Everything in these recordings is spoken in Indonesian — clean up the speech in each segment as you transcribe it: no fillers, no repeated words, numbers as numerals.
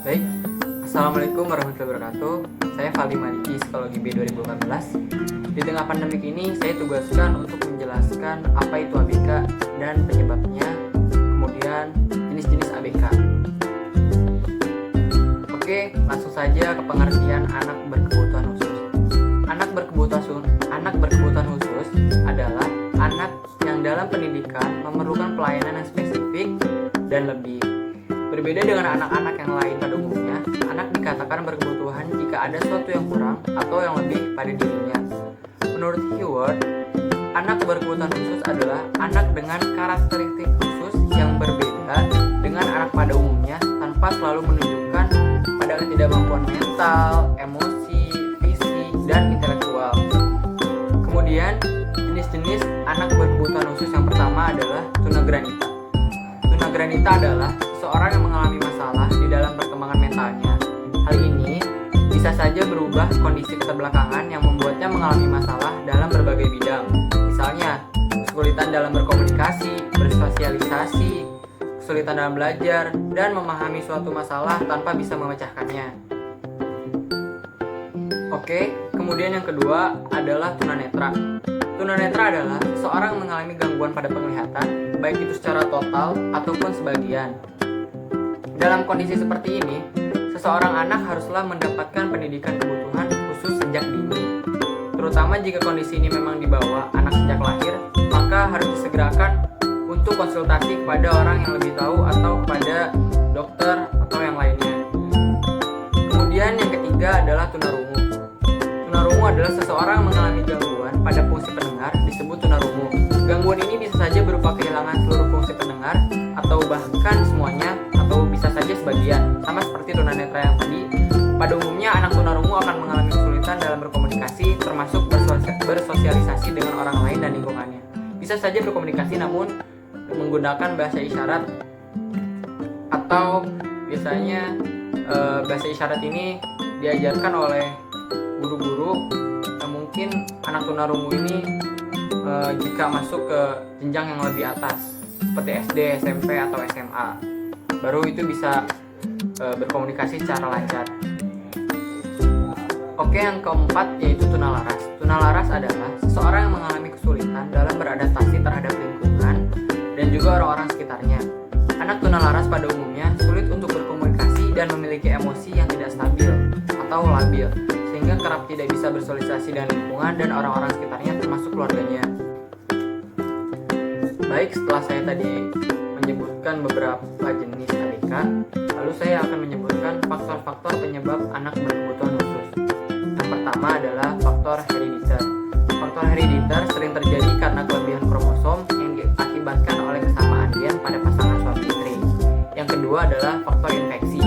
Baik, Assalamualaikum warahmatullahi wabarakatuh. Saya Fali Maliki, Psikologi B 2014. Di tengah pandemik ini, saya tugaskan untuk menjelaskan apa itu ABK dan penyebabnya, kemudian jenis-jenis ABK. Oke, langsung saja ke pengertian anak berkebutuhan khusus. Anak berkebutuhan khusus adalah anak yang dalam pendidikan memerlukan pelayanan yang spesifik dan lebih. Berbeda dengan anak-anak yang lain pada umumnya, anak dikatakan berkebutuhan jika ada sesuatu yang kurang atau yang lebih pada dirinya. Menurut Heward, anak berkebutuhan khusus adalah anak dengan karakteristik khusus yang berbeda dengan anak pada umumnya tanpa selalu menunjukkan pada ketidakmampuan mental, emosi, fisik, dan intelektual. Kemudian, jenis-jenis anak berkebutuhan khusus yang pertama adalah tunagranita. Tunagranita adalah seseorang yang mengalami masalah di dalam perkembangan mentalnya. Hal ini bisa saja berubah kondisi keterbelakangan yang membuatnya mengalami masalah dalam berbagai bidang. Misalnya, kesulitan dalam berkomunikasi, bersosialisasi, kesulitan dalam belajar, dan memahami suatu masalah tanpa bisa memecahkannya. Oke, kemudian yang kedua adalah tunanetra. Tunanetra adalah seseorang yang mengalami gangguan pada penglihatan, baik itu secara total ataupun sebagian. Dalam kondisi seperti ini, seseorang anak haruslah mendapatkan pendidikan kebutuhan khusus sejak dini. Terutama jika kondisi ini memang dibawa anak sejak lahir, maka harus disegerakan untuk konsultasi kepada orang yang lebih tahu atau kepada dokter atau yang lainnya. Kemudian yang ketiga adalah tunarungu. Tunarungu adalah seseorang yang mengalami gangguan pada fungsi pendengar disebut tunarungu. Gangguan ini bisa saja berupa kehilangan seluruh fungsi pendengar atau bahkan semuanya atau bisa saja sebagian. Sama seperti tunanetra yang tadi, pada umumnya anak tunarungu akan mengalami kesulitan dalam berkomunikasi termasuk bersosialisasi dengan orang lain dan lingkungannya. Bisa saja berkomunikasi namun menggunakan bahasa isyarat atau biasanya bahasa isyarat ini diajarkan oleh guru-guru yang mungkin anak tunarungu ini jika masuk ke jenjang yang lebih atas seperti SD, SMP, atau SMA baru itu bisa berkomunikasi secara lancar. Oke, yang keempat yaitu tunalaras. Tunalaras adalah seseorang yang mengalami kesulitan dalam beradaptasi terhadap lingkungan dan juga orang-orang sekitarnya. Anak tunalaras pada umumnya sulit untuk berkomunikasi dan memiliki emosi yang tidak stabil atau labil, sehingga kerap tidak bisa bersosialisasi dengan lingkungan dan orang-orang sekitarnya termasuk keluarganya. Baik, setelah saya tadi menyebutkan beberapa jenis ABK, lalu saya akan menyebutkan faktor-faktor penyebab anak berkebutuhan khusus. Yang pertama adalah faktor herediter. Faktor herediter sering terjadi karena kelebihan kromosom yang diakibatkan oleh kesamaan gen pada pasangan suami istri. Yang kedua adalah faktor infeksi.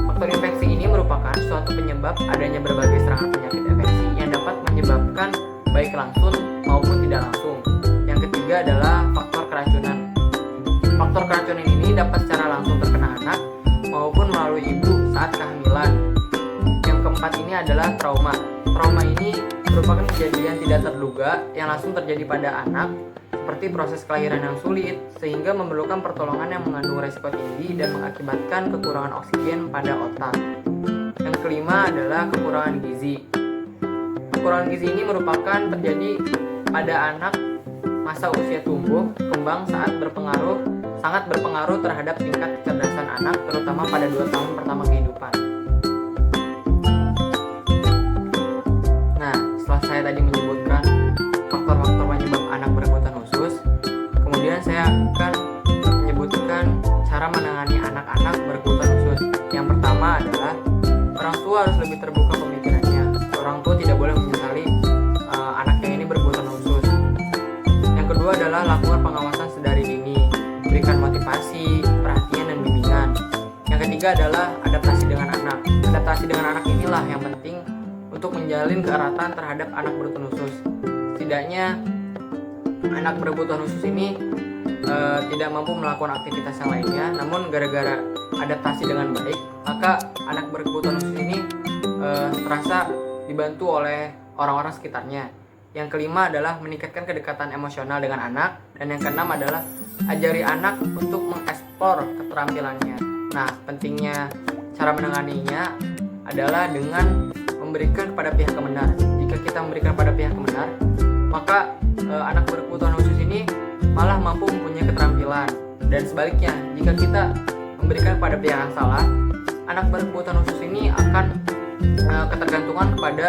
Faktor infeksi ini merupakan suatu penyebab adanya berbagai serangan penyakit infeksi yang dapat menyebabkan baik langsung maupun tidak langsung. Yang ketiga adalah faktor keracunan. Faktor keracunan ini dapat secara langsung terkena anak maupun melalui ibu saat kehamilan. Yang keempat ini adalah trauma. Trauma ini merupakan kejadian tidak terduga yang langsung terjadi pada anak, seperti proses kelahiran yang sulit, sehingga memerlukan pertolongan yang mengandung resiko tinggi dan mengakibatkan kekurangan oksigen pada otak. Yang kelima adalah kekurangan gizi. Kekurangan gizi ini merupakan terjadi pada anak masa usia tumbuh kembang sangat berpengaruh terhadap tingkat kecerdasan anak, terutama pada 2 tahun pertama kehidupan. Nah, setelah saya tadi menyebutkan faktor-faktor penyebab anak berkebutuhan khusus, kemudian saya akan menyebutkan cara menangani anak-anak berkebutuhan khusus. Yang pertama adalah orang tua harus lebih terbuka pemikirannya. Orang tua tidak boleh menyesali anaknya ini berkebutuhan khusus. Yang kedua adalah lakukan pengawasan sedari dini, berikan motivasi, perhatian, dan bimbingan. Yang ketiga adalah adaptasi dengan anak. Adaptasi dengan anak inilah yang penting untuk menjalin keeratan terhadap anak berkebutuhan khusus. Setidaknya anak berkebutuhan khusus ini tidak mampu melakukan aktivitas yang lainnya, namun gara-gara adaptasi dengan baik, maka anak berkebutuhan khusus ini terasa dibantu oleh orang-orang sekitarnya. Yang kelima adalah meningkatkan kedekatan emosional dengan anak, dan yang keenam adalah ajari anak untuk mengeksplor keterampilannya. Nah, pentingnya cara menanganinya adalah dengan memberikan kepada pihak yang benar. Jika kita memberikan pada pihak yang benar, maka anak berkebutuhan khusus ini malah mampu mempunyai keterampilan. Dan sebaliknya, jika kita memberikan pada pihak yang salah, anak berkebutuhan khusus ini akan ketergantungan kepada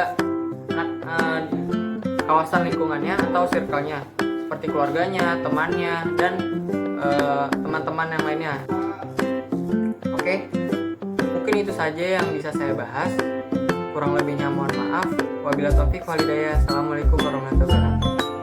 kawasan lingkungannya atau circle-nya, seperti keluarganya, temannya, dan teman-teman yang lainnya. Oke, mungkin itu saja yang bisa saya bahas. Kurang lebihnya mohon maaf. Wabillahi taufiq wal hidayah. Assalamualaikum warahmatullahi wabarakatuh.